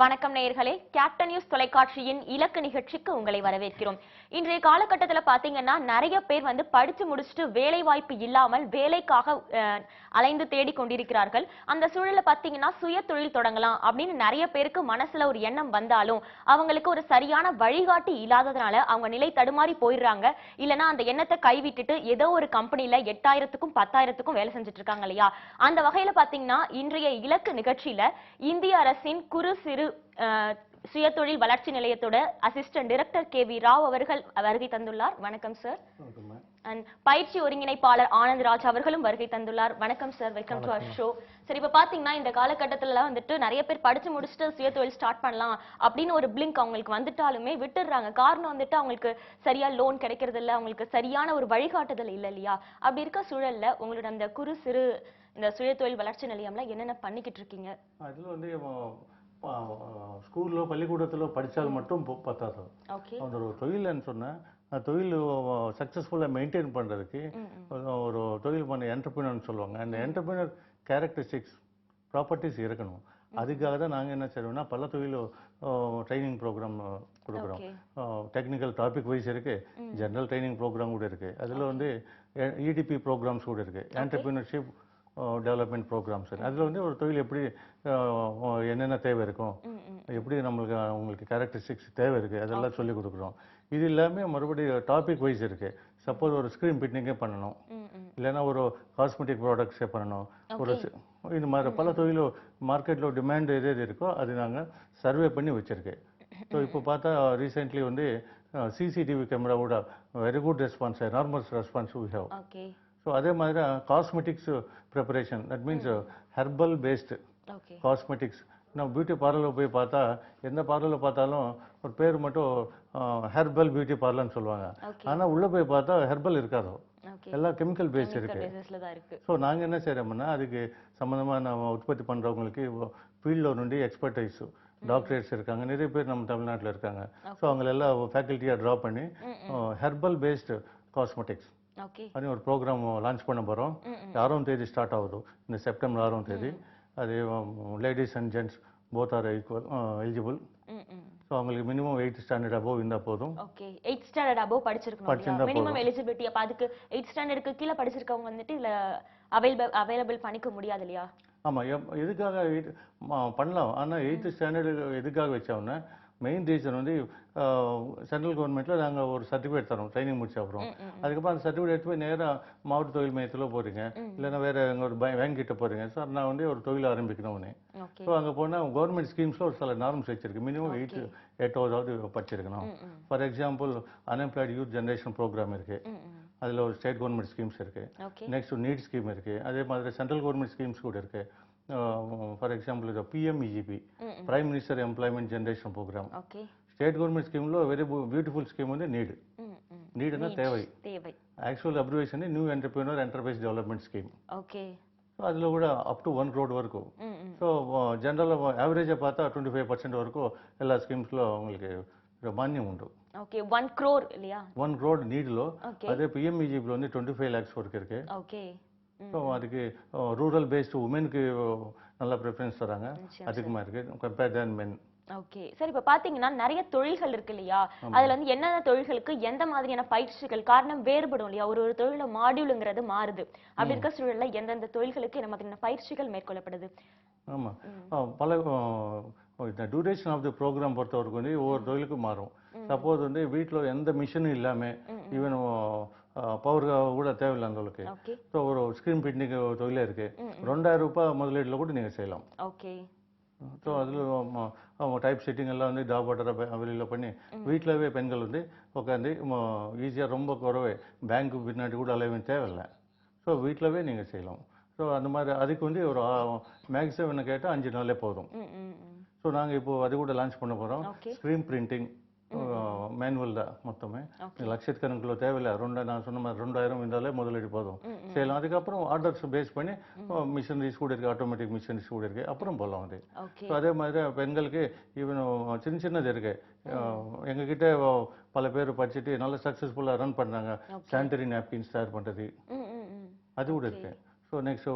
வணக்கம் நேயர்களே, captain news தொலைக்காட்சியின் இலக்கு நிகழ்ச்சிக்கு உங்களை வரவேற்கிறோம். இன்றைய காலகட்டத்துல பாத்தீங்கன்னா நிறைய பேர் படிச்சு முடிச்சுட்டு வேலை வாய்ப்பு இல்லாமல் வேலைக்காக அலைந்து தேடி கொண்டிருக்கிறார்கள். அந்த சூழல்ல பாத்தீங்கன்னா சுய தொழில் தொடங்கலாம் அப்படின்னு நிறைய பேருக்கு மனசுல ஒரு எண்ணம் வந்தாலும் அவங்களுக்கு ஒரு சரியான வழிகாட்டி இல்லாததுனால அவங்க நிலை தடுமாறி போயிடுறாங்க. இல்லனா அந்த எண்ணத்தை கைவிட்டுட்டு ஏதோ ஒரு கம்பெனில 8000க்கும் 10,000க்கும் வேலை செஞ்சுட்டு இருக்காங்க இல்லையா? அந்த வகையில பாத்தீங்கன்னா இன்றைய இலக்கு நிகழ்ச்சியில இந்திய அரசின் குறு சிறு சுயதொழில் வளர்ச்சி நிலையத்தோட அசிஸ்டன்ட் டைரக்டர் KV ராவ் அவர்கள் வருகை தந்துள்ளார். வணக்கம் சார். பயிற்சி ஒருங்கிணைப்பாளர் ஆனந்த் ராஜ் அவர்களும் வருகை தந்துள்ளார். வணக்கம் sir, welcome to our show. சரி, இப்ப பாத்தீங்கன்னா இந்த காலகட்டத்துல நிறைய பேர் படிச்சு முடிச்சுட்டு சுயதொழில் ஸ்டார்ட் பண்ணலாம் அப்படின்னு ஒரு பிளிங்க் அவங்களுக்கு வந்துட்டாலுமே விட்டுடுறாங்க. காரணம் அவங்களுக்கு சரியா லோன் கிடைக்கிறது இல்ல, அவங்களுக்கு சரியான ஒரு வழிகாட்டுதல் இல்ல இல்லையா? அப்படி இருக்க சூழல்ல உங்களோட அந்த குறு சிறு இந்த சுயதொழில் வளர்ச்சி நிலையம்ல என்னென்ன பண்ணிக்கிட்டு இருக்கீங்க? அதுல ஸ்கூல்ல பள்ளிக்கூடத்தில் படித்தால் மட்டும் பத்தாது. அந்த ஒரு தொழில்னு சொன்னால் தொழில் சக்ஸஸ்ஃபுல்லாக மெயின்டைன் பண்ணுறதுக்கு ஒரு தொழில் பண்ண என்டர்பிரினர்னு சொல்லுவாங்க. அந்த என்டர்பிரினர் கேரக்டரிஸ்டிக்ஸ் ப்ராப்பர்ட்டிஸ் இருக்கணும். அதுக்காக தான் நாங்கள் என்ன செய்வோம்னா பல தொழில் ட்ரைனிங் ப்ரோக்ராம் கொடுக்குறோம். டெக்னிக்கல் டாபிக் வைஸ் இருக்குது, ஜென்ரல் ட்ரைனிங் ப்ரோக்ராம் கூட இருக்குது. அதில் EDP ப்ரோக்ராம்ஸ் கூட இருக்குது, என்டர்பிரினர்ஷிப் டெவலப்மெண்ட் ப்ரோக்ராம்ஸ். அதில் ஒரு தொழில் எப்படி என்னென்ன தேவை இருக்கும், எப்படி உங்களுக்கு கேரக்டரிஸ்டிக்ஸ் தேவை இருக்குது, அதெல்லாம் சொல்லிக் கொடுக்குறோம். இது எல்லாமே மறுபடியும் டாபிக் வைஸ் இருக்குது. சப்போஸ் ஒரு ஸ்க்ரீன் பிரிண்டிங்கே பண்ணணும், இல்லைன்னா ஒரு காஸ்மெட்டிக் ப்ராடக்ட்ஸே பண்ணணும், இது மாதிரி பல தொழில் மார்க்கெட்டில் டிமாண்ட் எது எது இருக்கோ அது நாங்கள் சர்வே பண்ணி வச்சுருக்கேன். ஸோ இப்போ பார்த்தா ரீசெண்ட்லி CCTV கேமராவோட very good response, enormous response we have. So அதே மாதிரி cosmetics preparation, that means herbal based cosmetics. நம்ம பியூட்டி பார்லரில் போய் பார்த்தா எந்த பார்லரில் பார்த்தாலும் ஒரு பேர் மட்டும் ஹெர்பல் பியூட்டி பார்லர்னு சொல்லுவாங்க. ஆனால் உள்ளே போய் பார்த்தா ஹெர்பல் இருக்காதோ, எல்லாம் கெமிக்கல் பேஸ்ட் இருக்கு. ஸோ நாங்கள் என்ன செய்கிறோம்னா அதுக்கு சம்மந்தமாக நம்ம உற்பத்தி பண்ணுறவங்களுக்கு ஃபீல்டில் எக்ஸ்பர்டைஸ் டாக்டரேட்ஸ் இருக்காங்க, நிறைய பேர் நம்ம தமிழ்நாட்டில் இருக்காங்க. ஸோ அவங்களெல்லாம் ஃபேக்கல்ட்டியாக ட்ரா பண்ணி ஹெர்பல் பேஸ்டு காஸ்மெட்டிக்ஸ் அது ஒரு ப்ரோக்ராம் லான்ச் பண்ண போகிறோம். 6ஆம் தேதி ஸ்டார்ட் ஆகுது, இந்த செப்டம்பர் 6ஆம் தேதி. அது ladies and gents both are eligible. So அவங்களுக்கு மினிமம் 8th ஸ்டாண்டர்ட் அபோவ் இருந்தால் போதும். 8th ஸ்டாண்டர்ட் அபோவ் படிச்சிருக்கணும் மினிமம் எலிஜிபிலிட்டி. அப்ப அதுக்கு 8th ஸ்டாண்டர்டுக்கு கீழே படிச்சிருக்கவங்க இதுல அவைலபிள் பண்ணிக்க முடியாது இல்லையா? ஆமாம், எதுக்காக பண்ணலாம். ஆனால் 8th ஸ்டாண்டர்டு எதுக்காக வச்சோம்னா மெயின் ரீசன் சென்ட்ரல் கவர்மெண்ட்டில் நாங்கள் ஒரு சர்டிஃபிகேட் தரோம் ட்ரைனிங் முடிச்ச அப்புறம். அதுக்கப்புறம் அந்த சர்டிஃபிகேட் எடுத்து போய் நேராக மாவட்ட தொழில் மையத்தில் போகிறீங்க, இல்லைன்னா வேறு எங்கள் ஒரு பேங்க் கிட்ட போகிறீங்க. சார் நான் ஒரு தொழில் ஆரம்பிக்கணும்னு. ஸோ அங்கே போனால் கவர்மெண்ட் ஸ்கீம்ஸில் ஒரு சில நார்ம்ஸ் வச்சிருக்கு. மினிமம் 8வது படிச்சிருக்கணும். For example unemployed youth generation program இருக்குது, அதில் ஒரு ஸ்டேட் கவர்மெண்ட் ஸ்கீம்ஸ் இருக்குது. நெக்ஸ்ட் நீட் ஸ்கீம் இருக்குது. அதே மாதிரி சென்ட்ரல் கவர்மெண்ட் ஸ்கீம்ஸ் கூட இருக்குது. For example PMEGP, prime minister employment generation program. State government ஸ்கீமில் வெரி பியூட்டிஃபுல் ஸ்கீம் நீடுன்னா தேவை. Actual abbreviation new entrepreneur enterprise development scheme. அதில் கூட அப் டு 1 crore வரைக்கும். ஸோ ஜென்ரலாக ஆவரேஜாக பார்த்தா 25% வரைக்கும் எல்லா ஸ்கீம்ஸில் உங்களுக்கு மானியம் உண்டு. 1 crore இல்லையா? 1 crore நீடில். அதே PMEGP 25 lakhs வரைக்கும் இருக்கு. ஸோ அதுக்கு ரூரல் பேஸ்டு உமனுக்கு நல்ல ப்ரிஃபரன்ஸ் தராங்க, அதிகமாக இருக்குது கம்பேர் தேன் மென். சார், இப்ப பாத்தீங்கன்னா நிறைய தொழில்கள் இருக்கு இல்லையா? அதுல என்னென்ன தொழில்களுக்கு எந்த மாதிரியான பயிற்சிகள், காரணம் வேறுபடும் இல்லையா? ஒரு தொழில மாடியூலுங்கிறது மாறுது. அப்படி இருக்க சூழல்ல எந்தெந்த தொழில்களுக்கு என்ன மாதிரியான பயிற்சிகள் மேற்கொள்ளப்படுது? ஆமாம், பல இந்த டியூரேஷன் ஆஃப் தி ப்ரோக்ராம் பொறுத்தவரைக்கும் ஒவ்வொரு தொழிலுக்கும் மாறும். சப்போஸ் வீட்டில் எந்த மிஷினும் இல்லாமல் ஈவன் பவர் கூட தேவையில்லை அந்த. ஸோ ஒரு ஸ்க்ரீன் பிரிண்டிங் தொழிலே இருக்கு, 2000 ரூபாய் முதலீட்டில் கூட நீங்கள் செய்யலாம். ஸோ அதில் டைப் செட்டிங் எல்லாம் ஜாப் ஆர்டரை வெளியில் பண்ணி வீட்டிலவே பெண்கள் உட்காந்து ஈஸியாக ரொம்ப குறவே பேங்க்கு பின்னாடி கூட அலைவன் தேவையில்லை. ஸோ வீட்டிலவே நீங்கள் செய்யலாம். ஸோ அந்த மாதிரி அதுக்கு ஒரு மேக்ஸிமம் என்ன கேட்டால் 5 நாளே போதும். ஸோ நாங்கள் இப்போ அது கூட லான்ச் பண்ண போகிறோம். ஸ்க்ரீன் பிரிண்டிங் மேனுவல் தான் மொத்தமே, லட்சக்கணக்கில் தேவையில்லை. நான் சொன்ன மாதிரி 2000 இருந்தாலே முதலீடு போதும் செய்யலாம். அதுக்கப்புறம் ஆர்டர்ஸ் பேஸ் பண்ணி மிஷினரிஸ் கூட இருக்குது, ஆட்டோமேட்டிக் மிஷினரிஸ் கூட இருக்குது, அப்புறம் போகலாம் அது. ஸோ அதே மாதிரி பெண்களுக்கு ஈவன் சின்னது இருக்குது. எங்ககிட்ட பல பேர் படிச்சுட்டு நல்லா சக்ஸஸ்ஃபுல்லாக ரன் பண்ணுறாங்க. சானிட்டரி நாப்கின்ஸ் தயார் பண்ணுறது அது கூட இருக்குது. ஸோ நெக்ஸ்ட்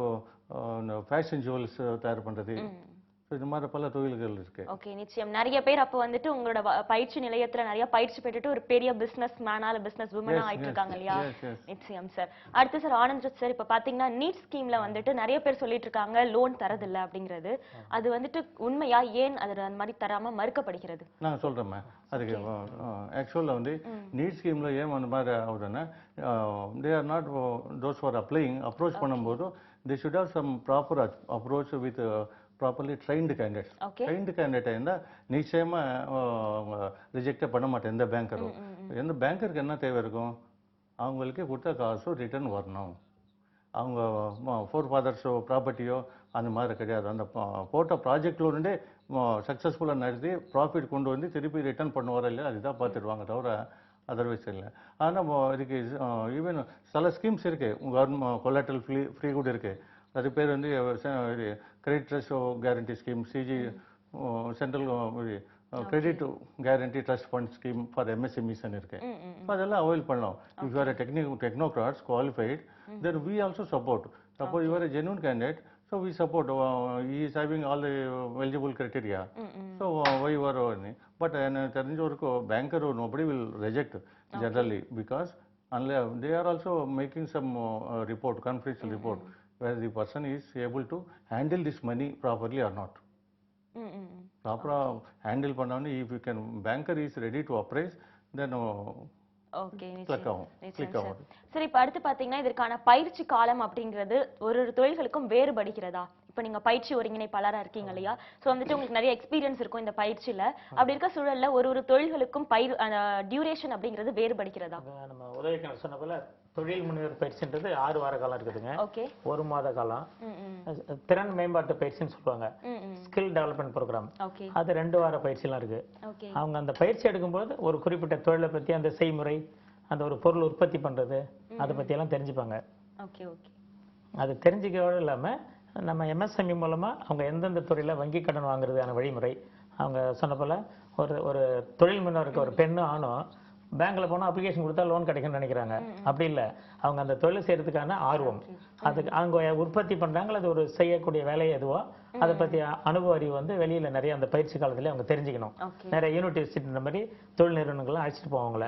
ஃபேஷன் ஜுவல்ஸ் தயார் பண்ணுறது. இது மாதிரி பல தொழில்கள் இருக்கு. ஓகே, நிச்சயம். நிறைய பேர் அப்ப வந்துட்டு உங்களோட பயிற்சி நிலையத்துல நிறைய பயிற்சி பெற்றுட்டு ஒரு பெரிய பிசினஸ் மேனால பிசினஸ் உமனா ஆயிட்டு இருக்காங்க இல்லையா? நிச்சயம் சார். அடுத்து சார் ஆனந்த் சார், இப்ப பாத்தீங்கன்னா நீட் ஸ்கீம்ல வந்துட்டு நிறைய பேர் சொல்லிட்டு இருக்காங்க லோன் தரதில்ல அப்படிங்கிறது. அது வந்துட்டு உண்மையா? ஏன் அது அந்த மாதிரி தராம மறுக்கப்படுகிறது? நான் சொல்றேன். அதுக்கு ஆக்சுவலா வந்து நீட் ஸ்கீம்ல ஏன் அந்த மாதிரி ஆகுதுன்னா, they are not those for அப்ளைங் approach பண்ணும்போது they should have some proper approach with properly trained candidates. trained candidate இருந்தா நிச்சயமா ரிஜெக்டே பண்ண மாட்டேன் எந்த பேங்கரும். எந்த பேங்கருக்கு என்ன தேவை இருக்கும்? அவங்களுக்கு கொடுத்த காசு ரிட்டர்ன் வரணும். அவங்க ஃபோர் ஃபாதர்ஸோ ப்ராப்பர்ட்டியோ அந்த மாதிரி கிடையாது. அந்த போட்ட ப்ராஜெக்ட்லேருந்தே சக்ஸஸ்ஃபுல்லாக நடத்தி ப்ராஃபிட் கொண்டு வந்து திருப்பி ரிட்டர்ன் பண்ணுவாரா இல்லையா அதுதான் பார்த்துடுவாங்க, தவிர அதர்வைஸ் இல்லை. ஆனால் இதுக்கு ஈவன் சில ஸ்கீம்ஸ் இருக்குது, கவர்மெண்ட் கொலாட்ரல் ஃப்ரீ கூட இருக்குது. அது பேர் வந்து credit trust guarantee scheme, CG central credit guarantee trust fund scheme for எம்எஸ்எம்இஸ்ன்னு இருக்கு. அதெல்லாம் அவைல் பண்ணலாம். If you are technocrats qualified, then we also support. Suppose you are a genuine candidate, so we support. He is having all the eligible criteria. So why you are earning? But தெரிஞ்ச வரைக்கும் banker nobody will reject generally, because unless they are also making some report, confidential report, where the person is able to handle this money properly or not. Proper handle பண்ணானே, if you can, banker is ready to appraise, then okay, click ஆகும். சரி, இப்ப அடுத்து பாத்தீங்கன்னா இதற்கான பயிற்சி காலம் அப்படிங்கிறது ஒரு தொழில்களுக்கும் வேறுபடுகிறதா? இப்ப நீங்க பயிற்சி ஒருங்கிணைப்பாளரா இருக்கீங்க இல்லையா? சோ வந்துட்டு உங்களுக்கு நிறைய எக்ஸ்பீரியன்ஸ் இருக்கும் இந்த பயிற்சியில. அப்படி இருக்க சூழல்ல ஒரு தொழில்களுக்கும் டியூரேஷன் அப்படிங்கிறது வேறுபடுகிறதா? நம்ம உதவிக்கு சொன்ன போல தொழில் முனைவர் பயிற்சின்றது 6 வார காலம் இருக்குதுங்க. 1 மாத காலம் திறன் மேம்பாட்டு பயிற்சின்னு சொல்லுவாங்க, ஸ்கில் டெவலப்மெண்ட் ப்ரோக்ராம். அது 2 வார பயிற்சிலாம் இருக்கு. அவங்க அந்த பயிற்சி எடுக்கும்போது ஒரு குறிப்பிட்ட தொழிலை பத்தி, அந்த செய்முறை, அந்த ஒரு பொருள் உற்பத்தி பண்றது, அதை பத்தி எல்லாம் தெரிஞ்சுப்பாங்க. அது தெரிஞ்சுக்கவே இல்லாம நம்ம எம்எஸ்எம்இ மூலமா அவங்க எந்தெந்த துறையில வங்கி கடன் வாங்குறதுக்கான வழிமுறை, அவங்க சொன்ன போல ஒரு தொழில் முனைவருக்கு ஒரு பெண்ணு ஆணோ பேங்க்ல போனா அப்ளிகேஷன் கொடுத்தா லோன் கிடைக்கும்னு நினைக்கிறாங்க. அப்படி இல்லை, அவங்க அந்த தொழில் செய்யறதுக்கான ஆர்வம், அதுக்கு அவங்க உற்பத்தி பண்றாங்களா, அது ஒரு செய்யக்கூடிய வேலையை எதுவோ அதை பத்தி அனுபவ அறிவு வந்து வெளியில நிறைய அந்த பயிற்சி காலத்துல அவங்க தெரிஞ்சுக்கணும். நிறைய யூனிவர்சிட்டி இந்த மாதிரி தொழில் நிறுவனங்கள்லாம் அழைச்சிட்டு போவாங்கள.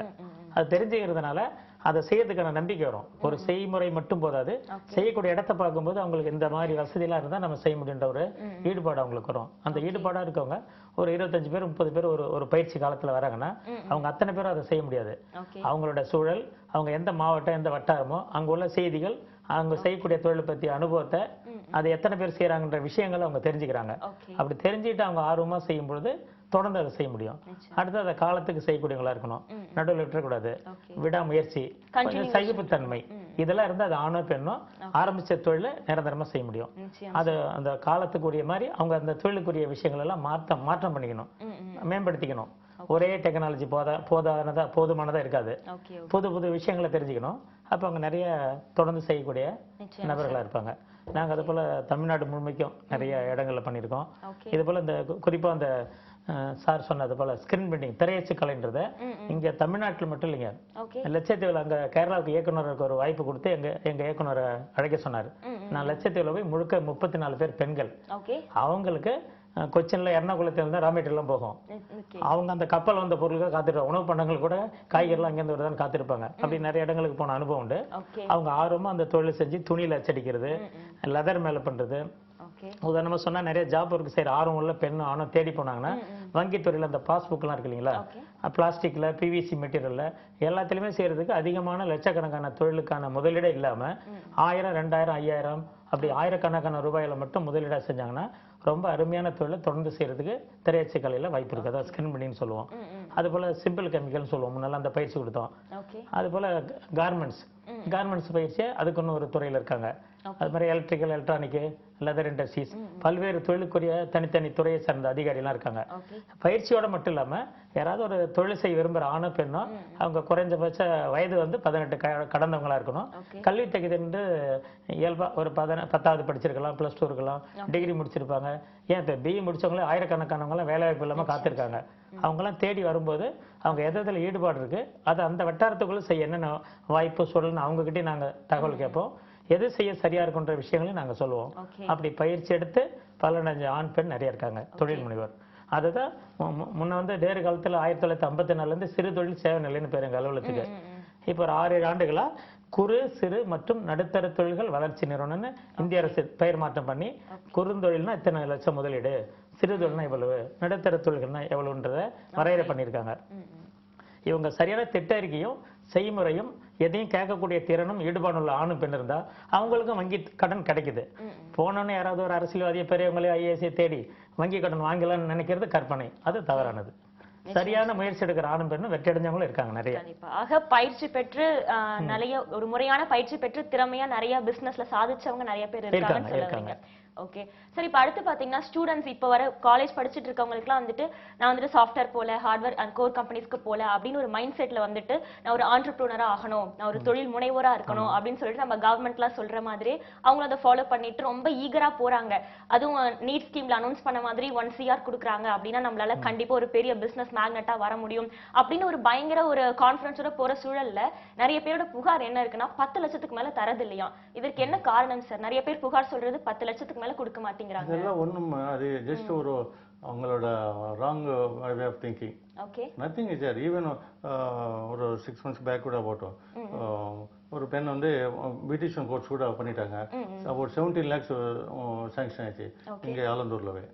அது தெரிஞ்சுக்கிறதுனால அதை செய்யறதுக்கான நம்பிக்கை வரும். ஒரு செய்முறை மட்டும் போதாது, செய்யக்கூடிய இடத்தை பார்க்கும்போது அவங்களுக்கு இந்த மாதிரி வசதியெல்லாம் இருந்தா நம்ம செய்ய முடியுன்ற ஒரு ஈடுபாடு அவங்களுக்கு வரும். அந்த ஈடுபாடா இருக்கவங்க ஒரு 25 பேர் 30 பேர் ஒரு பயிற்சி காலத்துல வராங்கன்னா அவங்க அத்தனை பேரும் அதை செய்ய முடியாது. அவங்களோட சூழல், அவங்க எந்த மாவட்டம் எந்த வட்டாரமோ அங்க உள்ள செய்திகள், அவங்க செய்யக்கூடிய தொழிலை பத்தி அனுபவத்தை, அதை எத்தனை பேர் செய்யறாங்கன்ற விஷயங்களை அவங்க தெரிஞ்சுக்கிறாங்க. அப்படி தெரிஞ்சுட்டு அவங்க ஆர்வமா செய்யும் பொழுது தொடர்ந்து அதை செய்ய முடியும். அடுத்து அதை காலத்துக்கு செய்யக்கூடியவங்களா இருக்கணும், நடுவில் விட்டுறக்கூடாது, விடாமுயற்சி, கொஞ்சம் சகிப்புத்தன்மை, இதெல்லாம் இருந்தா அது ஆணோ பெண்ணோ ஆரம்பிச்ச தொழில நிரந்தரமா செய்ய முடியும். அது அந்த காலத்துக்குரிய மாதிரி அவங்க அந்த தொழிலுக்குரிய விஷயங்கள் எல்லாம் மாற்றம் பண்ணிக்கணும், மேம்படுத்திக்கணும். ஒரே டெக்னாலஜி போதுமானதா இருக்காது. புது விஷயங்களை தெரிஞ்சுக்கணும். அப்ப அவங்க நிறைய தொடர்ந்து செய்யக்கூடிய நபர்களா இருப்பாங்க. நாங்க அது போல தமிழ்நாடு முழுமைக்கும் நிறைய இடங்கள்ல பண்ணியிருக்கோம். இது போல இந்த குறிப்பா அந்த சார் சொன்னது போல ஸ்கிரீன் பிரிண்டிங், திரையச்சு கலைன்றத இங்க தமிழ்நாட்டில் மட்டும் இல்லைங்க, லட்சத்தீவில் அங்க கேரளாவுக்கு இயக்குனருக்கு ஒரு வாய்ப்பு கொடுத்து எங்க இயக்குனரை அழைக்க சொன்னாரு. நான் லட்சத்தீவில் போய் முழுக்க 34 பேர் பெண்கள், அவங்களுக்கு கொச்சின்ல எர்ணாகுளத்துல ரா மெட்டீரியல்லாம் போகும். அவங்க அந்த கப்பல் வந்த பொருளுக்காக காத்திருப்பாங்க. உணவு பண்டங்கள் கூட காய்கறிலாம் அங்கேருந்து வருதான்னு காத்திருப்பாங்க. அப்படி நிறைய இடங்களுக்கு போன அனுபவம் உண்டு. அவங்க ஆர்வமா அந்த தொழில் செஞ்சு துணியில அச்சடிக்கிறது, லெதர் மேல பண்றது, உதாரணமா சொன்னா நிறைய ஜாப் ஒர்க் செய்யற ஆர்வம் உள்ள பெண்ணு ஆணும் தேடி போனாங்கன்னா வங்கித்துறையில அந்த பாஸ்புக் எல்லாம் இருக்கு இல்லைங்களா, பிளாஸ்டிக்ல பிவிசி மெட்டீரியல்ல எல்லாத்திலுமே செய்யறதுக்கு அதிகமான லட்சக்கணக்கான தொழிலுக்கான முதலீடு இல்லாம 1000, 2000, 5000 அப்படி ஆயிரக்கணக்கான ரூபாயில மட்டும் முதலீடா செஞ்சாங்கன்னா ரொம்ப அருமையான தொழிலை தொடர்ந்து செய்யறதுக்கு திரையச்சு கலையில வாய்ப்பு இருக்கு. அதாவது ஸ்கிரீன் பிரிண்டிங் சொல்லுவோம். அது போல சிம்பிள் கெமிக்கல் சொல்லுவோம், முன்னால அந்த பயிற்சி கொடுத்தோம். அது போல கார்மெண்ட்ஸ் பயிற்சி அதுக்குன்னு ஒரு துறையில இருக்காங்க. அது மாதிரி எலக்ட்ரிக்கல், எலக்ட்ரானிக், லெதர் இண்டஸ்ட்ரீஸ், பல்வேறு தொழிலுக்குரிய தனித்தனி துறையை சார்ந்த அதிகாரிலாம் இருக்காங்க. பயிற்சியோட மட்டும் இல்லாம யாராவது ஒரு தொழில் செய்ய விரும்புற ஆணோ பெண்ணோ அவங்க குறைஞ்சபட்ச வயது வந்து 18 கடந்தவங்களா இருக்கணும். கல்வி தகுதி இயல்பா ஒரு 10வது படிச்சிருக்கலாம், +2 இருக்கலாம், டிகிரி முடிச்சிருப்பாங்க. ஏன் இப்ப பிஇ முடிச்சவங்களே ஆயிரக்கணக்கானவங்களாம் வேலை வாய்ப்பு இல்லாம காத்திருக்காங்க. அவங்கெல்லாம் தேடி வரும்போது அவங்க எதில் ஈடுபாடு இருக்கு, அதை அந்த வட்டாரத்துக்குள்ள செய்ய என்னென்ன வாய்ப்பு சூழல்னு அவங்க கிட்டே நாங்க தகவல் கேட்போம். எது செய்ய சரியா இருக்குன்ற விஷயங்களையும் நாங்க சொல்லுவோம். அப்படி பயிற்சி எடுத்து பலனஞ்சு ஆண் பெண் நிறைய இருக்காங்க தொழில் முனைவர். அதுதான் முன்ன வந்து டேரி காலத்துல 1954 இருந்து சிறு தொழில் சேவை நிலையம்னு பேர் எங்க அலுவலகத்துக்கு. இப்போ ஒரு 6-7 ஆண்டுகளா குறு சிறு மற்றும் நடுத்தர தொழில்கள் வளர்ச்சி நிறுவனம்னு இந்திய அரசு பெயர் மாற்றம் பண்ணி குறுந்தொழில்னா இத்தனை லட்சம் முதலீடு, சிறு தொழில்னா எவ்வளவு, நடுத்தர தொழில்கள்னா எவ்வளவுன்றத வரையறை பண்ணியிருக்காங்க. இவங்க சரியான திட்ட அறிக்கையும் செய்முறையும் எதையும் கேட்கக்கூடிய திறனும் ஈடுபாடுள்ள ஆணும் பெண் இருந்தா அவங்களுக்கும் வங்கி கடன் கிடைக்குது. போனோன்னு யாராவது ஒரு அரசியல்வாதியை பெரியவங்களே ஐஏஎஸ்ஐ தேடி வங்கி கடன் வாங்கலாம்னு நினைக்கிறது கற்பனை, அது தவறானது. சரியான முயற்சி எடுக்கிற ஆணும் பெண்ணும் வெற்றி அடைஞ்சவங்களும் இருக்காங்க நிறைய. ஆக பயிற்சி பெற்று நிறைய ஒரு முறையான பயிற்சி பெற்று திறமையா நிறைய பிசினஸ்ல சாதிச்சவங்க நிறைய பேர் இருக்காங்க. ஓகே சரி, இப்போ அடுத்து பாத்தீங்கன்னா ஸ்டூடெண்ட்ஸ் இப்போ வர காலேஜ் படிச்சுட்டு இருக்கவங்களுக்குலாம் வந்துட்டு நான் வந்துட்டு சாஃப்ட்வேர் போல ஹார்ட்வேர் அண்ட் கோர் கம்பெனிஸ்க்கு போல அப்படின்னு ஒரு மைண்ட் செட்ல வந்துட்டு நான் ஒரு ஆண்டர்பிரினரா ஆகணும், நான் ஒரு தொழில் முனைவோரா இருக்கணும் அப்படின்னு சொல்லிட்டு நம்ம கவர்மெண்ட்லாம் சொல்ற மாதிரி அவங்க அதை ஃபாலோ பண்ணிட்டு ரொம்ப ஈகரா போறாங்க. அதுவும் நீட் ஸ்கீம்ல அனௌன்ஸ் பண்ண மாதிரி 1 CR கொடுக்குறாங்க அப்படின்னா நம்மளால கண்டிப்பா ஒரு பெரிய பிசினஸ் மேக்னெட்டா வர முடியும் அப்படின்னு ஒரு பயங்கர ஒரு கான்ஃபிடன்ஸோட போற சூழல்ல நிறைய பேரோட புகார் என்ன இருக்குன்னா 10 லட்சத்துக்கு மேல தரது இல்லையா. இதற்கு என்ன காரணம் சார்? நிறைய பேர் புகார் சொல்றது 10 லட்சத்துக்கு மேல கொடுக்க மாட்டேங்கிறாங்க. இதெல்லாம் ஒண்ணும் அது ஜஸ்ட் ஒரு அவங்களோட wrong way of thinking. Okay nothing is there. Even ஒரு 6 months பேக் கூட போட்டோம் ஒரு பெண் வந்து பியூட்டிஷியன் கோர்ஸ் கூட பண்ணிட்டாங்க. ஒரு 17 lakhs சாங்ஷன் ஆச்சு இங்க ஆலந்தூர்லவே.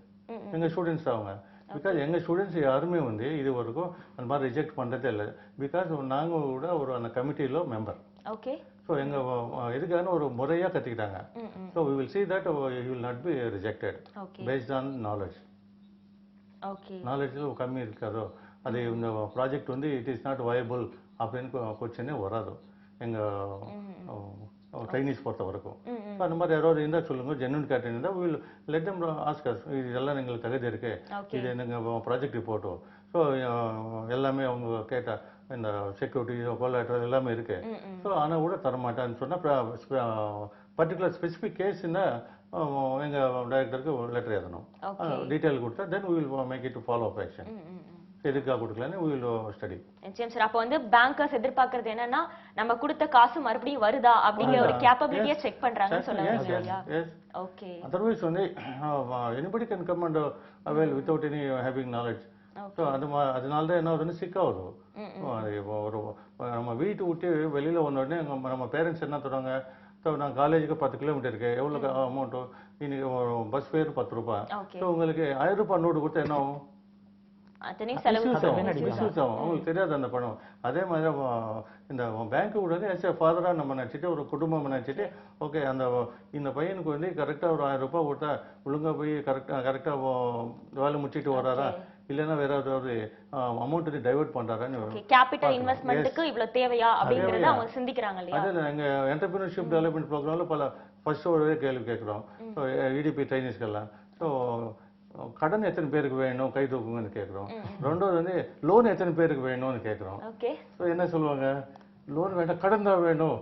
எங்க ஸ்டூடெண்ட்ஸ் அவங்க. பிகாஸ் எங்க ஸ்டூடெண்ட்ஸ் யாருமே வந்து இது வரைக்கும் அந்த மாதிரி ரிஜெக்ட் பண்றதே இல்லை. பிகாஸ் நாங்க கூட ஒரு அந்த கமிட்டியில மெம்பர். ஓகே ஸோ எங்க இதுக்கான ஒரு முறையா கத்துக்கிட்டாங்க. So we will see that he will not be rejected based on knowledge. நாலேஜில் கம்மி இருக்காதோ அது இந்த ப்ராஜெக்ட் வந்து இட் இஸ் நாட் வயபிள் அப்படின்னு கொஸ்டினே வராது எங்க ட்ரைனிஸ் பொறுத்த வரைக்கும். அந்த மாதிரி யாராவது இருந்தால் சொல்லுங்க, ஜென்வன் கேட்டரிங் இருந்தால் will let them ask as, இதெல்லாம் எங்களுக்கு தகுதி இருக்கு, இது எங்கள் ப்ராஜெக்ட் ரிப்போர்ட்டோ. ஸோ எல்லாமே அவங்க கேட்ட இந்த செக்யூரிட்டி கோலாட்டர் எல்லாமே இருக்கு. ஸோ ஆனால் கூட தரமாட்டான்னு சொன்னால் பர்டிகுலர் ஸ்பெசிஃபிக் கேஸ்னா எங்க டைரக்டருக்கு லெட்டர் எழுதணும், டீட்டெயில் கொடுத்தா தென் we will make it to follow up action. எதுக்காக கொடுக்கலன்னு we will study. நிச்சயம் சார். அப்போ வந்து பேங்கர்ஸ் எதிர்பார்க்கறது என்னன்னா நம்ம கொடுத்த காசு மறுபடியும் வருதா அப்படிங்கிற ஒரு கேப்பபிலிட்டியை செக் பண்றாங்கன்னு சொல்லுவாங்க. ஓகே. Otherwise வந்து anybody can come and avail without any having knowledge. So அதனால தான் என்ன ஆகுதுன்னு சிக் ஆகுது. ஒரு நம்ம வீட்டு விட்டு வெளியில வந்த உடனே நம்ம பேரண்ட்ஸ் என்ன தருவாங்க, ஸோ நான் காலேஜுக்கு 10 கிலோமீட்டர் இருக்கு, எவ்வளோ அமௌண்ட்டோ இன்னைக்கு பஸ் ஃபேர் 10 ரூபாய். ஸோ உங்களுக்கு 1000 ரூபாய் நோட்டு கொடுத்தா என்ன ஆகும்? அவங்களுக்கு தெரியாது அந்த பணம். அதே மாதிரி இந்த பேங்க்கு கூட ஆஸ் ஏ ஃபாதரா நம்ம நினைச்சிட்டு ஒரு குடும்பம் நினைச்சிட்டு ஓகே அந்த இந்த பையனுக்கு வந்து கரெக்டா ஒரு 1000 ரூபாய் கொடுத்தா ஒழுங்கா போய் கரெக்டா வேலை முடிச்சிட்டு வராரா இல்லைன்னா வேற ஏதாவது அமௌண்ட் டைவர்ட் பண்றாரான்னு கேபிட்டல் இன்வெஸ்ட்மென்ட்க்கு இவ்வளவு தேவையா அப்படிங்கறத அவங்க சிந்திக்கிறாங்க இல்லையா. அதே எங்க என்டர்பிரினர்ஷிப் டெவலப்மெண்ட் ப்ரோக்ராம்ல பல ஃபர்ஸ்ட் ஒரு கேள்வி கேட்கிறோம் இடிபி ட்ரைனிஸ்க்கெல்லாம். ஸோ கடன் எத்தனை பேருக்கு வேணும் கை தூக்குங்கன்னு கேட்குறோம். ரெண்டாவது வந்து லோன் எத்தனை பேருக்கு வேணும்னு கேட்குறோம். ஸோ என்ன சொல்லுவாங்க, லோன் வேண்டாம் கடன் தான் வேணும்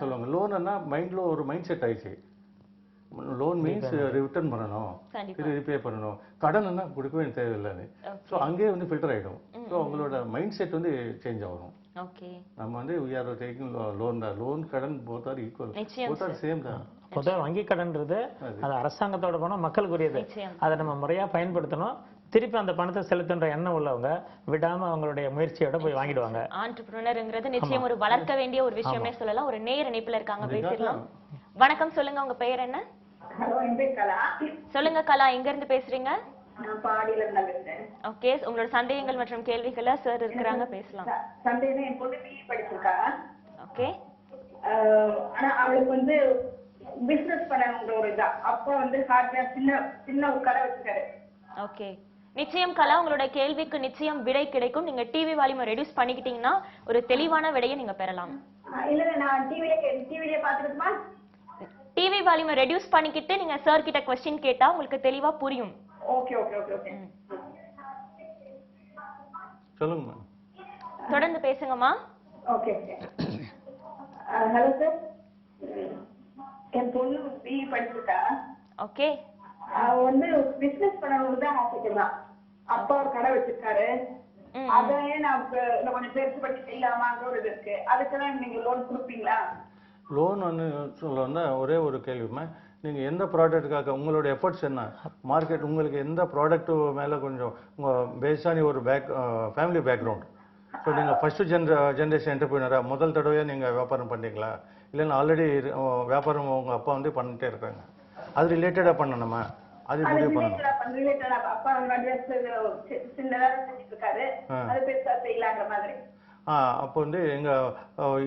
சொல்லுவாங்க. லோன்னா மைண்ட்ல ஒரு மைண்ட் செட் ஆயிடுச்சு. லோன் மீன்ஸ் ரிட்டர்ன் பண்ணணும், இது ரீபே பண்ணணும், கடன்னா கொடுக்கவே தேவையில்லைன்னு. ஸோ அங்கேயே வந்து ஃபில்டர் ஆகிடும். ஸோ அவங்களோட மைண்ட் செட் வந்து சேஞ்ச் ஆகும். நம்ம வந்து we are taking loan தான், லோன் கடன் both are equal, both are same தான். பொதுவாக வங்கி கடன்றது அது அரசாங்கத்தோட பணம் மக்களுக்குரியது, அதை நம்ம முறையா பயன்படுத்தணும். திருப்பி அந்த பணத்தை செலுத்துன்ற எண்ணம் உள்ளவங்க விடாம அவங்களுடைய முயற்சியோட போய் வாங்கிடுவாங்க. ஆண்டர்பிரினர்ங்கிறது நிச்சயம் ஒரு வளர்க்க வேண்டிய ஒரு விஷயமே சொல்லலாம். ஒரு நேர இணைப்புல இருக்காங்க, பேசிடலாம். வணக்கம், சொல்லுங்க உங்க பெயர் என்ன? சொல்லுங்க கலா, எங்க இருந்து பேசுறீங்க? ஓகே, உங்களோட சந்தேகங்கள் மற்றும் கேள்விகளை சார் இருக்கிறாங்க, பேசலாம். சந்தேகம் என் பொண்ணு பிஇ படிச்சிருக்கா. ஓகே. ஆனா அவளுக்கு வந்து பிசினஸ் பண்ணணும்ன்ற ஒரு இதா, அப்போ வந்து ஹார்ட்வேர் சின்ன ஒரு கடை வச்சிருக்காரு. ஓகே, நிச்சயம் கலா, உங்களோட கேள்விக்கு நிச்சயம் விடை கிடைக்கும். நீங்க டிவி வால்யூமை ரெடியூஸ் பண்ணிக்கிட்டீங்கன்னா ஒரு தெளிவான விடையை நீங்க பெறலாம். இல்ல நான் டிவிலே பாத்துக்கிட்டுமா? டிவி வால்யூமை ரெடியூஸ் பண்ணிக்கிட்டு நீங்க சார் கிட்ட क्वेश्चन கேட்டா உங்களுக்கு தெளிவா புரியும். ஓகே ஓகே ஓகே ஓகே, சொல்லுங்க. தொடர்ந்து பேசுங்கம்மா. Okay okay. ஹலோ சார், என் பொண்ணு பிஇ படிச்சிருக்கா. ஓகே. அவ வந்து பிசினஸ் பண்ணணும்னு தான் ஆசைப்படுறான். அப்பா ஒரு கடை வச்சிருக்காரு. அதையே நான் கொஞ்சம் பெருசு பண்ணி செய்யலாமாங்கிற ஒரு இது இருக்கு. அதுக்கெல்லாம் நீங்க லோன் கொடுப்பீங்களா? லோன் சொல்ல வந்தால் ஒரே ஒரு கேள்விமா, நீங்கள் எந்த ப்ராடக்ட்டுக்காக உங்களோட எஃபர்ட்ஸ் என்ன, மார்க்கெட் உங்களுக்கு எந்த ப்ராடக்ட்டு மேலே கொஞ்சம் உங்கள் பேஸ்டான ஒரு ஃபேமிலி பேக்ரவுண்ட். ஸோ நீங்கள் ஃபஸ்ட்டு ஜென்ரேஷன் என்டர்பிரினராக முதல் தடவையாக நீங்கள் வியாபாரம் பண்ணீங்களா, இல்லைன்னா ஆல்ரெடி வியாபாரம் உங்கள் அப்பா வந்து பண்ணிட்டே இருக்காங்க, அது ரிலேட்டடாக பண்ணணுமா, அது முடிவு பண்ணணும். அப்போ வந்து எங்கள்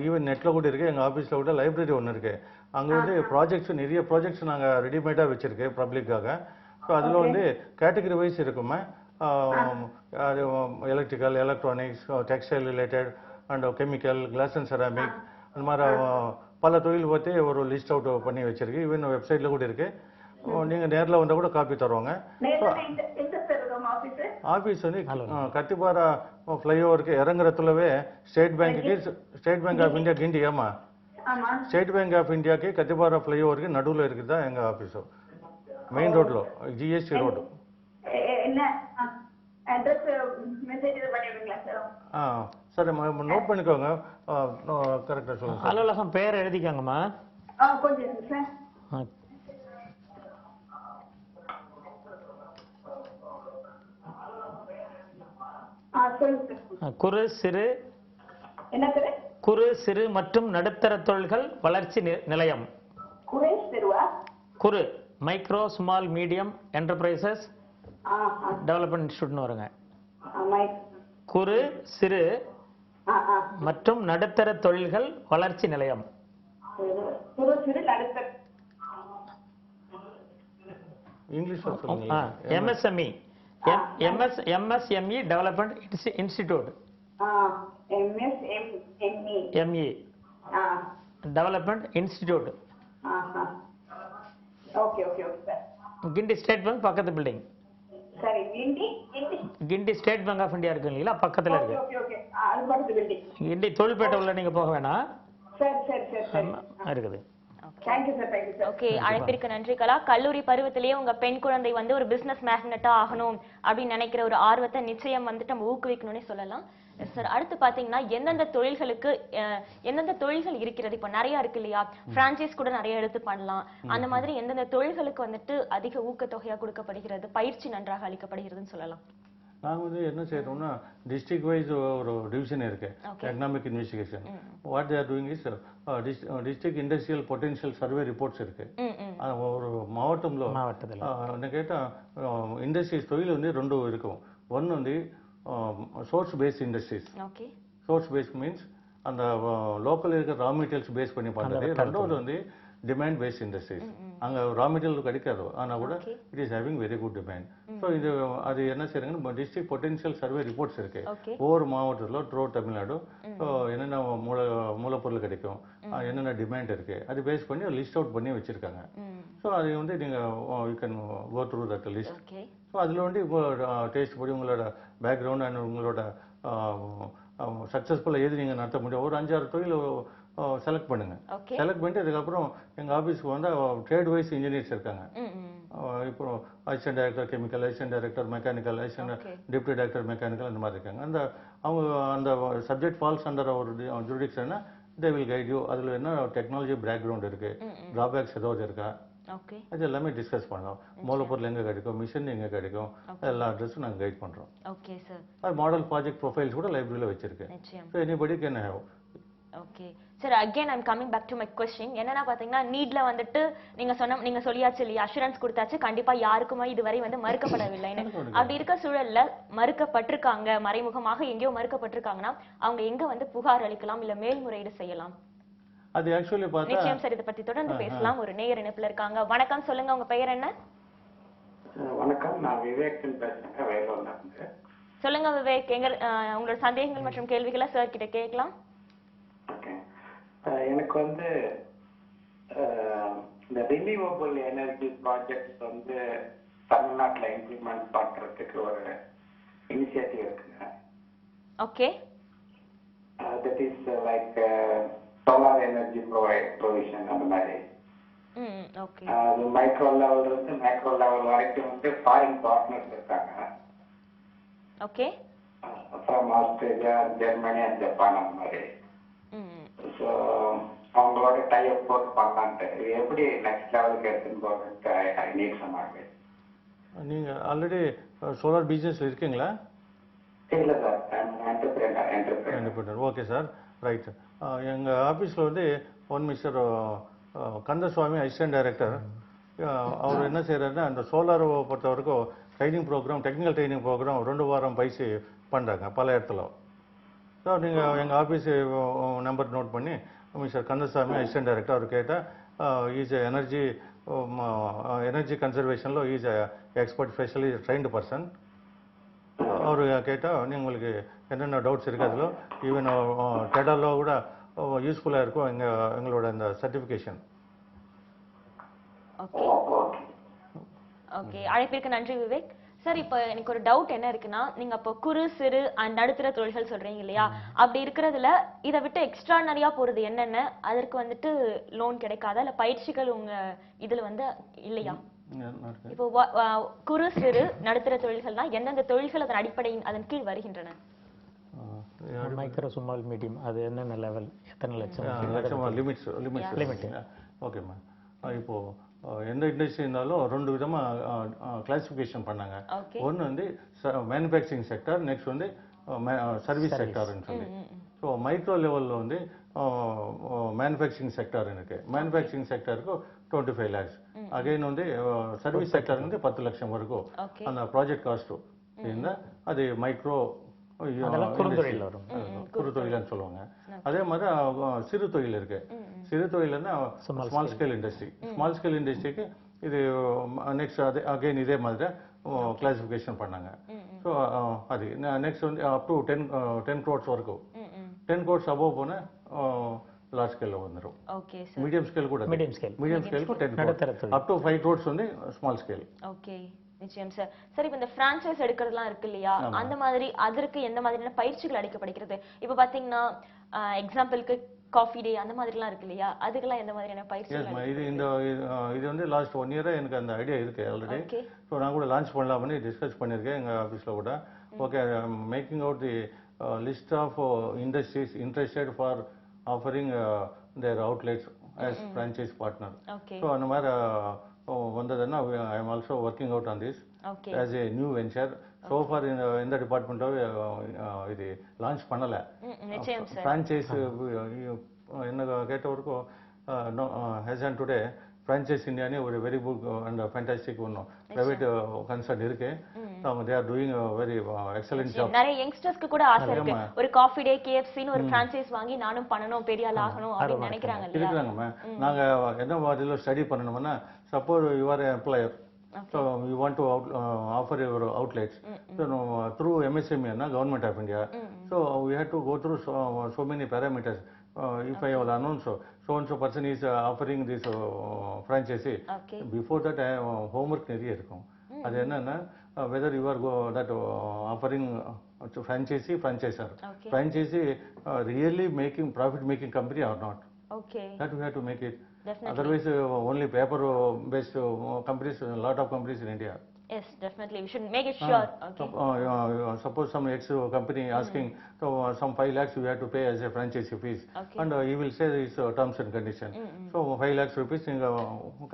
ஈவன் நெட்டில் கூட இருக்குது, எங்கள் ஆஃபீஸில் கூட லைப்ரரி ஒன்று இருக்குது. அங்கே வந்து ப்ராஜெக்ட்ஸ் நிறைய ப்ராஜெக்ட்ஸ் நாங்கள் ரெடிமேடாக வச்சுருக்கேன் பப்ளிக்காக. ஸோ அதில் வந்து கேட்டகரி வைஸ் இருக்குமே, அது electrical, electronics, textile related and chemical, glass and ceramic, அந்த மாதிரி பல தொழில் பற்றி ஒரு லிஸ்ட் அவுட் பண்ணி வச்சுருக்கு. ஈவன் வெப்சைட்டில் கூட இருக்குது, நீங்கள் நேரில் வந்தால் கூட காப்பி தருவாங்க. ஆஃபீஸ் வந்து கத்திப்பாரா ஃப்ளைஓவருக்கு இறங்குறதுலவே State Bank of India Guindy. ஆமாம், ஸ்டேட் பேங்க் ஆஃப் இந்தியாவுக்கு கத்திப்பாரா ஃப்ளைஓவருக்கு நடுவில் இருக்குது தான் எங்கள் ஆஃபீஸு, மெயின் ரோட்டில், ஜிஎஸ்டி ரோடு. சரி, நோட் பண்ணிக்கோங்க, கரெக்டாக சொல்லுங்கள். அலுவலகம் பேர் எழுதிக்கோங்கம்மா. குறு சிறு மற்றும் நடுத்தர தொழில்கள் வளர்ச்சி நிலையம். குறு micro small medium enterprises development இன்ஸ்டிடியூட்னு வருங்க. குறு சிறு மற்றும் நடுத்தர தொழில்கள் வளர்ச்சி நிலையம். English MSME, MSME development institute. ME development institute. Guindy State Bank பக்கத்து building. Guindy State Bank of India இருக்கு இல்லைங்களா, பக்கத்துல இருக்கு. கிண்டி தொழில்பேட்டை உள்ள நீங்க போக வேணாம், இருக்குது. ஓகே, அழைப்பிற்கு நன்றி கலா. கல்லூரி பருவத்திலேயே உங்க பெண் குழந்தை வந்து ஒரு பிசினஸ் மேக்னெட்டா ஆகணும் அப்படின்னு நினைக்கிற ஒரு ஆர்வத்தை நிச்சயம் வந்துட்டு நம்ம ஊக்குவிக்கணும்னே சொல்லலாம். சார், அடுத்து பாத்தீங்கன்னா எந்தெந்த தொழில்கள் இருக்கிறது, இப்ப நிறைய இருக்கு இல்லையா, பிரான்சைஸ் கூட நிறைய எடுத்து பண்ணலாம், அந்த மாதிரி எந்தெந்த தொழில்களுக்கு வந்துட்டு அதிக ஊக்கத்தொகையா கொடுக்கப்படுகிறது, பயிற்சி நன்றாக அளிக்கப்படுகிறதுன்னு சொல்லலாம்? நாங்கள் வந்து என்ன செய்யறோம்னா, டிஸ்ட்ரிக்ட் வைஸ் ஒரு டிவிஷன் இருக்கு, economic investigation. What they are doing is district industrial potential survey reports இருக்கு. ஒரு மாவட்டத்தில் என்ன கேட்டால் இண்டஸ்ட்ரீஸ் தொழில் வந்து ரெண்டு இருக்கும். ஒன்று வந்து source based industries. Source based means அந்த லோக்கல் இருக்கிற ரா மெட்டீரியல்ஸ் பேஸ் பண்ணி பண்ணுறது. ரெண்டாவது வந்து டிமாண்ட் பேஸ்ட் இண்டஸ்ட்ரீஸ். அங்கே ரா மெட்டீரியல் கிடைக்காது, ஆனால் கூட it is having very good demand. So இது அது என்ன செய்யறாங்கன்னா, டிஸ்ட்ரிக்ட் பொட்டன்ஷியல் சர்வே ரிப்போர்ட்ஸ் இருக்கு ஒவ்வொரு மாவட்டத்தில் த்ரூ தமிழ்நாடு. ஸோ என்னென்ன மூலப்பொருள் கிடைக்கும், என்னென்ன டிமாண்ட் இருக்கு, அது பேஸ் பண்ணி லிஸ்ட் அவுட் பண்ணி வச்சிருக்காங்க. ஸோ அது வந்து நீங்கள் you can go through that list. So அதில் வந்து உங்களோட டேஸ்ட் படி உங்களோட பேக்ரவுண்ட் அண்ட் உங்களோட சக்ஸஸ்ஃபுல்லாக எது நீங்கள் நடத்த முடியும், ஒரு 5-6 தொழில் செலக்ட் பண்ணுங்க. செலக்ட் பண்ணிட்டு அதுக்கப்புறம் எங்கள் ஆஃபீஸ்க்கு வந்து ட்ரேட் வைஸ் இன்ஜினியர்ஸ் இருக்காங்க. இப்போ assistant director chemical, assistant director mechanical, assistant deputy director mechanical, அந்த மாதிரி இருக்காங்க. அவங்க அந்த சப்ஜெக்ட் ஃபால்ஸ் அண்டர் ஒரு ஜுரிடிக்ஷன்னா தே வில் கைட் யூ. அதில் என்ன டெக்னாலஜி பேக்ரவுண்ட் இருக்கு, டிராபேக்ஸ் ஏதாவது இருக்கா, அது எல்லாமே டிஸ்கஸ் பண்ணலாம். மூலப்பொருள் எங்கே கிடைக்கும், மிஷின் எங்கே கிடைக்கும், எல்லா அட்ரஸும் நாங்கள் கைட் பண்ணுறோம். அது மாடல் ப்ராஜெக்ட் ப்ரொஃபைல்ஸ் கூட லைப்ரரியில் வச்சிருக்கேன். So anybody can have. Okay sir, again I'm coming back to my question. என்னன்னா பாத்தீங்கன்னா, நீட்ல வந்துட்டு நீங்க சொல்லியாச்சு இல்லையா, அஷூரன்ஸ் கொடுத்தாச்சு, கண்டிப்பா யாருக்குமே இதுவரை வந்து மறுக்கப்படவில்லைன்னு. அப்படி இருக்க சூழல்ல மறுக்கப்பட்டிருக்காங்க, மறைமுகமாக எங்கேயோ மறுக்கப்பட்டிருக்காங்கன்னா அவங்க எங்க வந்து புகார் அளிக்கலாம், இல்ல மேல்முறையீடு செய்யலாம்? அது ஆக்சுவலி பார்த்தா நிச்சயம் சார், இத பத்தி தொடர்ந்து பேசலாம். ஒரு நேயர் இணைப்புல இருக்காங்க. வணக்கம், சொல்லுங்க, உங்க பெயர் என்ன? வணக்கம், நான் விவேக் பேசுறேன், வேலூர்ல இருந்து. சொல்லுங்க விவேக், உங்களோட சந்தேகங்கள் மற்றும் கேள்விகளை சார் கிட்ட கேட்கலாம். எனக்கு வந்து இந்த ரினியூவபிள் எனர்ஜி ப்ராஜெக்ட்ஸ் வந்து தமிழ்நாட்டில் இம்ப்ளிமெண்ட் பண்றதுக்கு ஒரு இனிஷியேட்டிவ் இருக்குங்க. Okay, that is like solar energy provision அந்த மாதிரி. ஓகே, அது மைக்ரோ லெவல் இருந்து மேக்ரோ லெவல் வரைக்கும் வந்து ஃபாரின் பார்ட்னர்ஸ் இருக்காங்க. Okay, from Australia, Germany and Japan அந்த மாதிரி. ஸோ அவங்களோட டை அப் போட்டு பண்ணலான்ட்டு இது எப்படி நெக்ஸ்ட் லெவலுக்கு எடுத்துன்னு போகிறதுக்கு ஐ நீட் சம் அட்வைஸ். நீங்கள் ஆல்ரெடி சோலார் பிஸ்னஸில் இருக்கீங்களா? இல்லை sir, entrepreneur. Okay sir, right. எங்கள் ஆஃபீஸில் வந்து one mister Kandasamy assistant director. அவர் என்ன செய்கிறாருன்னா அந்த சோலாரை பொறுத்த வரைக்கும் training program, technical training program 2 வாரம் பயிற்சி பண்ணுறாங்க பல இடத்துல. ஸோ நீங்கள் எங்கள் ஆஃபீஸு நம்பர் நோட் பண்ணி மிஸ்டர் கந்தசாமி அசிஸ்டன்ட் டைரக்டர் அவர் கேட்டால் ఈజ్ எனர்ஜி கன்சர்வேஷனில் is expert specially trained person. அவர் கேட்டால் உங்களுக்கு என்னென்ன டவுட்ஸ் இருக்குது அதில் ஈவன் டெடாலோ கூட யூஸ்ஃபுல்லாக இருக்கும் எங்களோட அந்த சர்டிஃபிகேஷன். ஓகே, அழைப்பிற்கு நன்றி விவேக். சார், இப்போ எனக்கு ஒரு டவுட் என்ன இருக்குன்னா, நீங்க அப்போ குறு சிறு நடுத்தர தொழில்கள் சொல்றீங்க இல்லையா, அப்படி இருக்கிறதுல இதை விட்டு எக்ஸ்ட்ரானரியா போறது என்னென்ன? அதற்கு வந்துட்டு லோன் கிடைக்காதா, இல்ல பயிற்சிகள் உங்க இதுல வந்து இல்லையா? இப்போ குறு சிறு நடுத்தர தொழில்கள்னா எந்தெந்த தொழில்கள் அதன் அடிப்படையின் அதன் கீழ் வருகின்றன? மைக்ரோ ஸ்மால் மீடியம் அது என்னென்ன லெவல், எத்தனை லட்சம் லிமிட்? ஓகேம்மா. இப்போ எந்த இண்டஸ்ட்ரி இருந்தாலும் 2 விதமாக கிளாசிஃபிகேஷன் பண்ணாங்க. ஒன்று வந்து மேனுஃபேக்சரிங் செக்டர், நெக்ஸ்ட் வந்து சர்வீஸ் செக்டர்னு சொல்லி. ஸோ மைக்ரோ லெவலில் வந்து மேனுஃபேக்சரிங் செக்டர் இருக்கு. மேனுஃபேக்சரிங் செக்டருக்கு 25 lakhs. அகைன் வந்து சர்வீஸ் செக்டர் வந்து 10 லட்சம் வரைக்கும் அந்த ப்ராஜெக்ட் காஸ்ட்டும் இருந்தால் அது மைக்ரோ குறுத்தொழில்னு சொல்லுவாங்க. அதே மாதிரி சிறு தொழில் இருக்கு. சிறு தொழில்னா small scale industry. Small scale இண்டஸ்ட்ரிக்கு இது நெக்ஸ்ட் அது அகைன் இதே மாதிரி கிளாசிஃபிகேஷன் பண்ணாங்க. ஸோ அது நெக்ஸ்ட் வந்து அப் டு 10 crores வரைக்கும். 10 crores அபோவ் போன லார்ஜ் ஸ்கேலில் வந்துடும். மீடியம் ஸ்கேல் கூட மீடியம் ஸ்கேலுக்கு 10 crores அப் டு 5 crores வந்து ஸ்மால் ஸ்கேல். ஓகே, நிச்சயம் சார். சரி, இப்போ இந்த பிரான்சைஸ் எடுக்கிறதுலாம் இருக்கு இல்லையா, அந்த மாதிரி அதற்கு எந்த மாதிரியான பயிற்சிகள் அளிக்கப்படுகிறது? இப்போ பாத்தீங்கன்னா எக்ஸாம்பிளுக்கு காஃபி டே அந்த மாதிரிலாம் இருக்கு இல்லையா, அதுக்கெல்லாம் எந்த மாதிரியான பயிற்சிகள்? இது வந்து லாஸ்ட் 1 year எனக்கு அந்த ஐடியா இருக்கு ஆல்ரெடி. ஸோ நான் கூட லான்ச் பண்ணலாம்னு டிஸ்கஸ் பண்ணியிருக்கேன் எங்கள் ஆஃபீஸில் கூட. Okay, making out the list of industries interested for offering their outlets as franchise partner. So அந்த மாதிரி வந்ததுன்னா I am also working out on this as a new venture. So for இந்த டிபார்ட்மெண்ட்டாகவே இது லான்ச் பண்ணலை. ஃப்ரான்ச்சைஸ் என்ன கேட்டவருக்கும் has on today franchise இந்தியானே ஒரு வெரி குட் அண்ட் ஃபேண்டாஸ்டிக் ஒன்றும் ப்ரைவேட் கன்சர்ன் இருக்கு. அவங்க they are doing very excellent job. நிறைய யங்ஸ்டர்ஸ்க்கு கூட ஆசை இருக்கு, ஒரு காஃபி டே கேஎஃப்சின்னு ஒரு ஃப்ரான்ச்சைஸ் வாங்கி நானும் பண்ணணும், பெரிய ஆள் ஆகணும் அப்படின்னு நினைக்கிறாங்க. இருக்கிறாங்கம்மா. நாங்கள் என்ன மாதிரில ஸ்டடி பண்ணணும்னா, suppose you R employer, so you want to offer your outlets through MSME, Government of India. So we had to go through so many parameters. If I will announce so and so person is offering this franchise, before that homework நிறைய இருக்கும். அது என்னன்னா whether you are that offering franchisee franchisor, franchisee really making profit making company or not. That we have to make it. Definitely. Otherwise only paper based companies, a lot of companies in India. Yes, definitely we should make it sure. Suppose some ex company asking some 5 lakhs you have to pay as a franchise fees, and he will say this terms and condition. So 5 lakhs rupees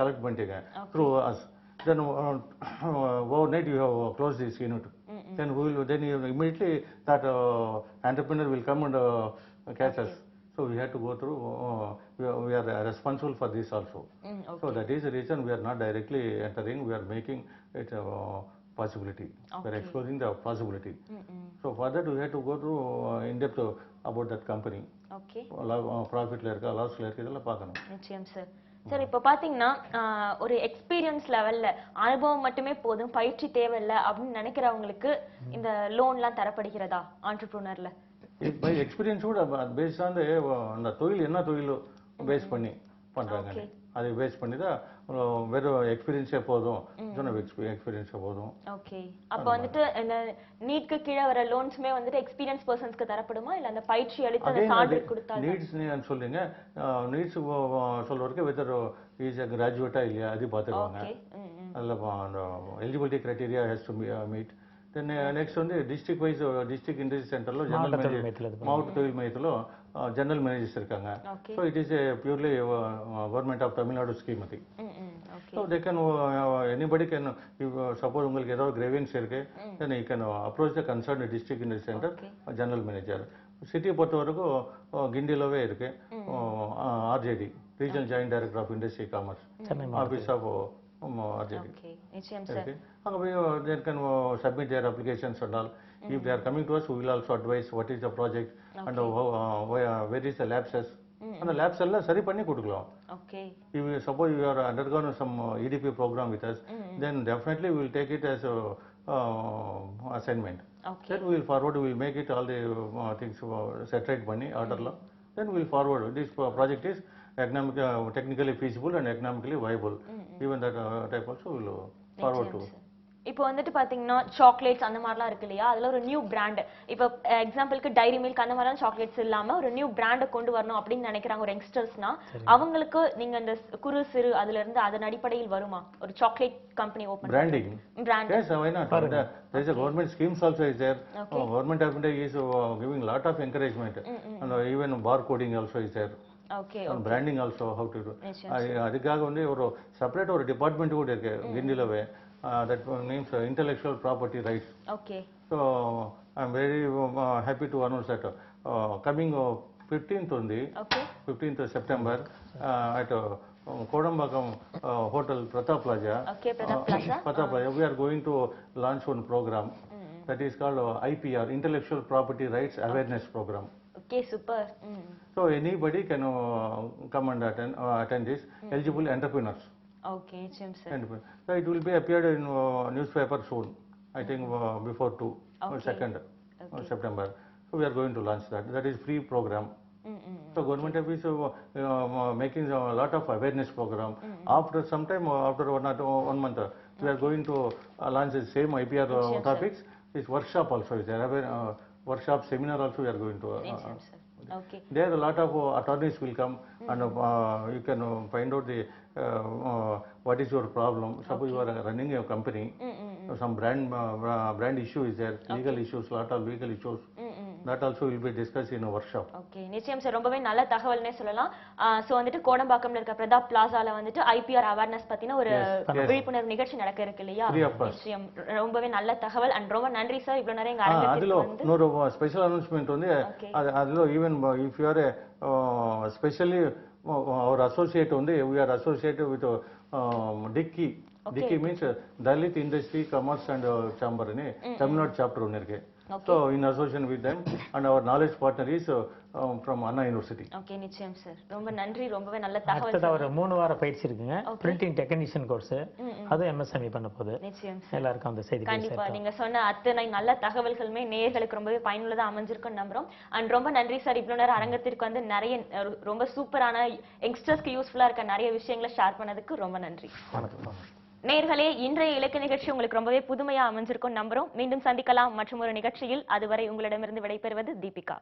collect பண்ணிட்டீங்க through us. Then overnight you have closed this unit. Then immediately that entrepreneur will come and catch us. So we have to go through, we are responsible for this also. So that is the reason we are not directly entering, we are making it a possibility. We are exploring the possibility. So for that we have to go through in depth about that company. Profit la irka, loss la irka, idella paakano. நிச்சயம் sir. Sir, இப்போ பாத்தீங்கன்னா ஒரு experience லெவல்ல அனுபவம் மட்டுமே போதும், பயிற்சி தேவையில்லை அப்படின்னு நினைக்கிறவங்களுக்கு இந்த லோன்லாம் தரப்படுகிறதா ஆண்டர்பிரினர்ல? பை எக்ஸ்பீரியன்ஸ் கூட பேஸ்ட் ஆன் அந்த தொழில் என்ன தொழில் பேஸ் பண்ணி பண்றாங்க, அதை பேஸ் பண்ணி தான் வெறும் எக்ஸ்பீரியன்ஸே போதும், எக்ஸ்பீரியன்ஸே போதும். ஓகே, அப்போ வந்துட்டு இந்த நீட்க்கு கீழே வர லோன்ஸ்மே வந்துட்டு எக்ஸ்பீரியன்ஸ் பர்சன்ஸ்க்கு தரப்படுமா, இல்ல அந்த பயிற்சி அளித்து அந்த சான்று கொடுத்தா? நீட்ஸ் நீங்க சொல்றீங்க, நீட்ஸ் சொல்றதுக்கு வெதர் இஸ் கிராஜுவேட்டா இல்லையா அது பார்த்துடுவாங்க. அதில் அந்த eligibility criteria has to meet. Then next வந்து டிஸ்ட்ரிக்ட் வைஸ் டிஸ்ட்ரிக்ட் இண்டஸ்ட்ரி சென்டர்లో மாவட்ட தொழில் மையத்தில் ஜெனரல் மேனேஜர்ஸ் இருக்காங்க. So it is a purely government of Tamil Nadu scheme அது. So they can anybody can suppose உங்களுக்கு ஏதாவது கிரேவியன்ஸ் இருக்கு then you can approach the concern district in centre general manager. சிட்டியை பொறுத்த வரைக்கும் கிண்டிலவே இருக்கு RJD regional joint director of industry commerce office of RJD. Okay. They can submit their applications and all. If they are coming to us, we will also advise what is the project and where is the lapses. And the labs எல்லாம் சரி பண்ணி கொடுக்கலாம். Okay. If suppose you are undergone some EDP program with us, then definitely we will take it as a assignment. Okay. Then we will forward, we will make it all the things set right பண்ணி orderல. Then we will forward. This project is technically feasible and economically viable. Even that type also will forward to. இப்போ வந்துட்டு பாத்தீங்கன்னா chocolates அந்த மாதிரிலாம் இருக்கு இல்லையா, அதுல ஒரு நியூ பிராண்ட், இப்போ எக்ஸாம்பிளுக்கு டைரி மில்க் அந்த மாதிரிலாம் சாக்லேட்ஸ் இல்லாம ஒரு நியூ பிராண்டை கொண்டு வரணும் அப்படின்னு நினைக்கிறாங்க ஒரு யங்ஸ்டர்ஸ்னா, அவங்களுக்கு நீங்க இந்த குறு சிறு அதுல இருந்து அதன் அடிப்படையில் வருமா ஒரு chocolate company open branding? Yes, why not? There is a government schemes also is there. Government of India is giving lot of encouragement and even barcoding also is there. Okay. Branding also how to do. அதுக்காக வந்து ஒரு separate ஒரு department கூட இருக்கு கிண்டிலவே. That names intellectual property rights. Okay. So I am very happy to announce that coming 15th only, 15th September at Kodambakam Hotel Pratap Plaza. Okay, Pratap Plaza. Pratap Plaza. We are going to launch one program that is called IPR, Intellectual Property Rights Awareness Program. Okay, super. So anybody can come and attend this. Eligible entrepreneurs. Okay, sir. So it will be appeared in newspaper soon. I think before 2nd September. So we are going to launch that. That is free program. So government is making a lot of awareness program. After some time, after 1 month, we are going to launch the same IPR topics. This workshop also is there. Workshop seminar also we are going to. Okay. There a lot of attorneys will come and you can find out the what is your problem. Suppose you are running a company, some brand issue is there, legal issues, lot of legal issues. That also will be discussed in a workshop. Okay, நிச்சயம் sir, ரொம்பவே நல்ல தகவல்னே சொல்லலாம். So வந்துட்டு கோடம்பாக்கம்ல இருக்க பிரதாப் பிளாசால வந்துட்டு IPR awareness பத்தின ஒரு விழிப்புணர்வு நிகழ்ச்சி நடக்க இருக்கு இல்லையா? நிச்சயம், ரொம்பவே நல்ல தகவல் and ரொம்ப நன்றி சார் இவ்வளவு நேரம் எங்க அரங்கத்துக்கு வந்து. இன்னொரு ஸ்பெஷல் அனௌன்ஸ்மென்ட் வந்து அதுல even if you are especially our associate only, we are associated with Dicky. Dicky means Dalit Industry Commerce and Chamber in Tamil Nadu chapter only irke. So in association with them and our knowledge partner is from Anna University. Okay, நிச்சயம் sir, ரொம்ப நன்றி, ரொம்பவே நல்ல தகவல். அடுத்த ஒரு 3 வார பயிற்சி இருக்குங்க, பிரிண்டிங் டெக்னீஷியன் கோர்ஸ், அது MSME பண்ண போகுது. நிச்சயம் எல்லாருக்கும் அந்த செய்தி கண்டிப்பா நீங்க சொன்ன அத்தனை நல்ல தகவல்களுமே நேயர்களுக்கு ரொம்பவே பயனுள்ளதா அமைஞ்சிருக்கும் நம்புறோம். அண்ட் ரொம்ப நன்றி சார், இவ்வளவு நேரம் அரங்கத்திற்கு வந்து நிறைய ரொம்ப சூப்பரான யங்ஸ்டர்ஸ்க்கு யூஸ்ஃபுல்லா இருக்க நிறைய விஷயங்களை ஷேர் பண்ணதுக்கு ரொம்ப நன்றி. வணக்கம். நேயர்களே, இன்றைய இலக்கிய நிகழ்ச்சி உங்களுக்கு ரொம்பவே புதுமையா அமைஞ்சிருக்கும் நம்புறோம். மீண்டும் சந்திக்கலாம் மற்றும் ஒரு நிகழ்ச்சியில். அதுவரை உங்களிடமிருந்து விடைபெறுவது தீபிகா.